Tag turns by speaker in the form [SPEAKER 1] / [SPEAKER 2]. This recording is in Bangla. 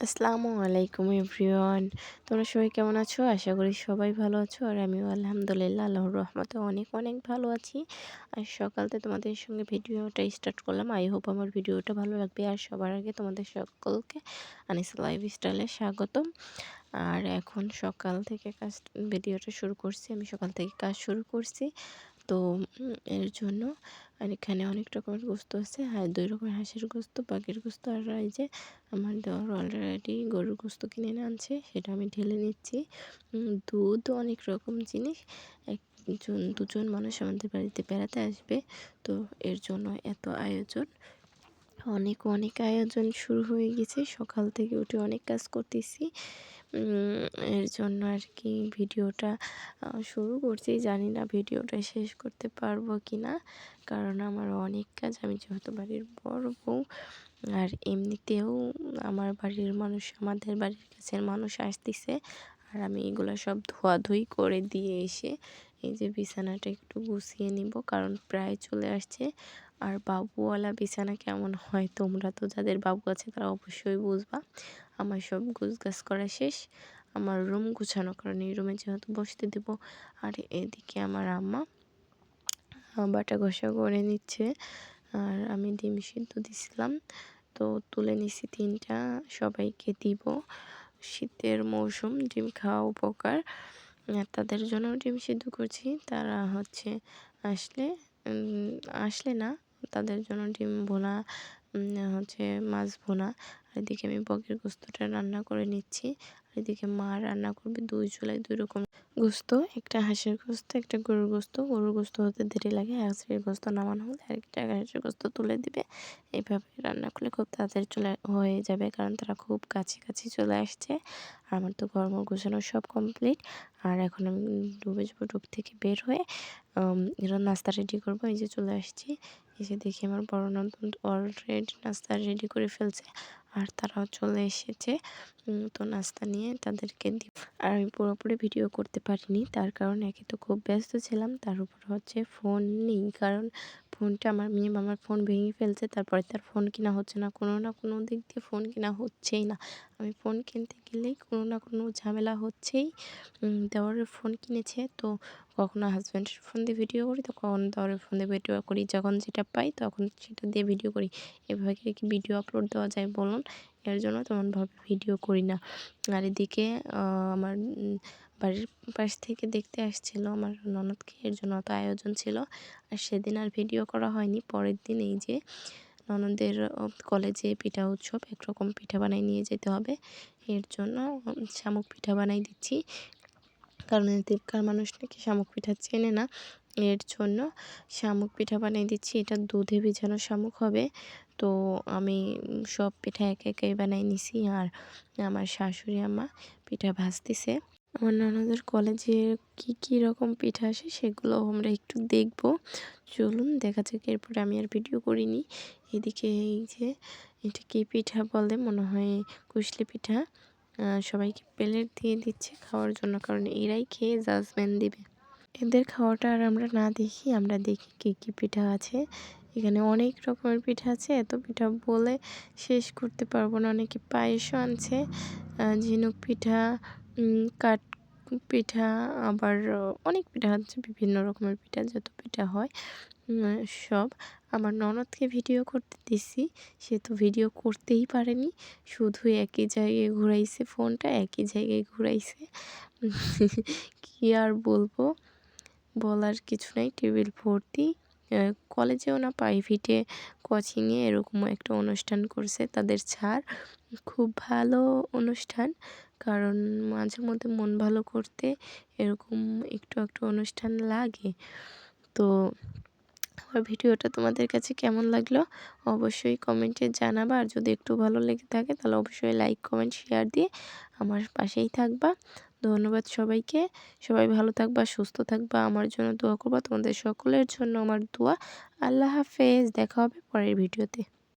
[SPEAKER 1] আসসালামু আলাইকুম এভরিওয়ান। তোমরা সবাই কেমন আছো? আশা করি সবাই ভালো আছো। আর আমিও আলহামদুলিল্লাহ আল্লাহর রহমতে অনেক অনেক ভালো আছি। আর সকালতে তোমাদের সঙ্গে ভিডিওটা স্টার্ট করলাম। আই হোপ আমার ভিডিওটা ভালো লাগবে। আর সবার আগে তোমাদের সকলকে আনিস লাইফস্টাইলে স্বাগতম। আর এখন সকাল থেকে ভিডিওটা শুরু করছি। আমি সকাল থেকে কাজ শুরু করছি। তো এর জন্য আর এখানে অনেক রকমের গোস্ত আছে। 2 রকমের হাঁসের গোস্ত, বাঘের গোস্ত। আর এই যে আমার দেওর অলরেডি গরুর গোস্ত কিনে এনে আনছে, সেটা আমি ঢেলে নিচ্ছি। দুধ, অনেক রকম জিনিস। দুজন মানুষ আমাদের বাড়িতে বেড়াতে আসবে, তো এর জন্য এত আয়োজন। অনেক অনেক আয়োজন শুরু হয়ে গেছে। সকাল থেকে উঠে অনেক কাজ করতেছি। এর জন্য আর কি ভিডিওটা শুরু করছি। জানি না ভিডিওটা শেষ করতে পারবো কি না, কারণ আমার অনেক কাজ। আমি যেহেতু বাড়ির বড় বউ, আর এমনিতেও আমার বাড়ির মানুষ, আমাদের বাড়ির কাছের মানুষ আসতেছে। আর আমি এগুলো সব ধোয়াধুয়ি করে দিয়ে এসে এই যে বিছানাটা একটু গুছিয়ে নিব, কারণ প্রায় চলে আসছে। আর বাবুওয়ালা বিছানা কেমন হয়, তোমরা তো যাদের বাবু আছে তারা অবশ্যই বুঝবা। আমার সব গোছগাছ করা শেষ। আমার রুম গুছানো, কারণ এই রুমে যেহেতু বসতে দেব। আর এদিকে আমার আম্মা বাটা ঘষা করে নিচ্ছে। আর আমি ডিম সিদ্ধ দিছিলাম, তো তুলে নিছি 3টা, সবাইকে দিব। শীতের মৌসুম, ডিম খাওয়া উপকার। তাদের জন্য ডিম সিদ্ধ করছি। তারা হচ্ছে আসলে আসলে না, তাদের জন্য ডিম ভুনা, হচ্ছে মাছ ভুনা। আর এদিকে আমি বকের গোস্তটা রান্না করে নিচ্ছি। আর এদিকে মা রান্না করবে 2 চুলায় 2 রকম গোস্ত, একটা হাঁসের গোস্ত, একটা গরুর গোস্ত। গরুর গোস্ত হতে দেরি লাগে, হাঁসের গোস্ত নামানো হলে আরেকটা হাঁসের গোস্ত তুলে দিবে। এইভাবে রান্না করলে খুব তাড়াতাড়ি চলে হয়ে যাবে, কারণ তারা খুব কাছাকাছি চলে আসছে। আর আমার তো ঘরমোর গোছানো সব কমপ্লিট। আর এখন আমি ডুবে যাবো, ডুব থেকে বের হয়ে এরা নাস্তা রেডি করবো। এই যে চলে আসছি, এসে দেখি আমার বড় ননদ অলরেডি নাস্তা রেডি করে ফেলছে। আর তারাও চলে এসেছে। তো নাস্তা নিয়ে তাদেরকে দিই। আর আমি পুরোপুরি ভিডিও করতে পারিনি, তার কারণ একে তো খুব ব্যস্ত ছিলাম, তার উপর হচ্ছে ফোন নেই। কারণ ফোনটা আমার মেয়ে মামার ফোন ভেঙে ফেলছে, তারপরে তার ফোন কিনা হচ্ছে না, কোনো না কোনো দিক দিয়ে ফোন কিনা হচ্ছেই না। আমি ফোন কিনতে গেলেই কোনো না কোনো ঝামেলা হচ্ছেই। দেওরের ফোন কিনেছে, তো কখনো হাজব্যান্ডের ফোন দিয়ে ভিডিও করি, তো কখনো দেওরের ফোন দিয়ে ভিডিও করি। যখন যেটা পাই তখন সেটা দিয়ে ভিডিও করি। এভাবে কি ভিডিও আপলোড দেওয়া যায় বলুন? এর জন্য তেমনভাবে ভিডিও করি না। আর এদিকে আমার বাড়ির পাশ থেকে দেখতে আসছিল আমার ননদকে, এর জন্য অত আয়োজন ছিল। আর সেদিন আর ভিডিও করা হয়নি। পরের দিন এই যে ননদের কলেজে পিঠা উৎসব, একরকম পিঠা বানাই নিয়ে যেতে হবে। এর জন্য শামুক পিঠা বানাই দিচ্ছি, কারণ এদিককার মানুষ নাকি শামুক পিঠা চেনে না। এর জন্য শামুক পিঠা বানিয়ে দিচ্ছি। এটা দুধে ভিজানো শামুক হবে। তো আমি সব পিঠা একে একে বানাই নিছি। আর আমার শাশুড়ি আম্মা পিঠা ভাজতেছে। আমার ননদের কলেজে কি রকম পিঠা আসে সেগুলো আমরা একটু দেখব। চলুন দেখা যাক। এরপরে আমি আর ভিডিও করিনি। এদিকে এই যে এটা কি পিঠা বলে, মনে হয় কুশলি পিঠা। সবাইকে প্লেট দিয়ে দিচ্ছে খাওয়ার জন্য, কারণ এরাই খেয়ে জাজমেন্ট দিবে। এদের খাওয়াটা আর আমরা না দেখি, আমরা দেখি কী পিঠা আছে। এখানে অনেক রকমের পিঠা আছে, এত পিঠা বলে শেষ করতে পারবো না। অনেকে পায়েসও আনছে, ঝিনুক পিঠা, কাঠ পিঠা, আবার অনেক পিঠা আছে, বিভিন্ন রকমের পিঠা, যত পিঠা হয় সব। আমার ননদকে ভিডিও করতে দিছি, সে তো ভিডিও করতেই পারেনি, শুধু একই জায়গায় ঘুরাইছে ফোনটা, একই জায়গায় ঘুরাইছে। কি আর বলবো, বলার কিছু নাই। টেবিল ভর্তি, কলেজেও না প্রাইভেটে কোচিংয়ে এরকম একটা অনুষ্ঠান করছে তাদের ছাড়। খুব ভালো অনুষ্ঠান, কারণ মাঝে মধ্যে মন ভালো করতে এরকম একটু একটু অনুষ্ঠান লাগে। তো আমার ভিডিওটা তোমাদের কাছে কেমন লাগলো অবশ্যই কমেন্টে জানাবা। আর যদি একটু ভালো লেগে থাকে তাহলে অবশ্যই লাইক, কমেন্ট, শেয়ার দিয়ে আমার পাশেই থাকবা। ধন্যবাদ সবাইকে। সবাই ভালো থাকবা, সুস্থ থাকবা, আমার জন্য দোয়া করবা। তোমাদের সকলের জন্য আমার দোয়া। আল্লাহ হাফেজ, দেখা হবে পরের ভিডিওতে।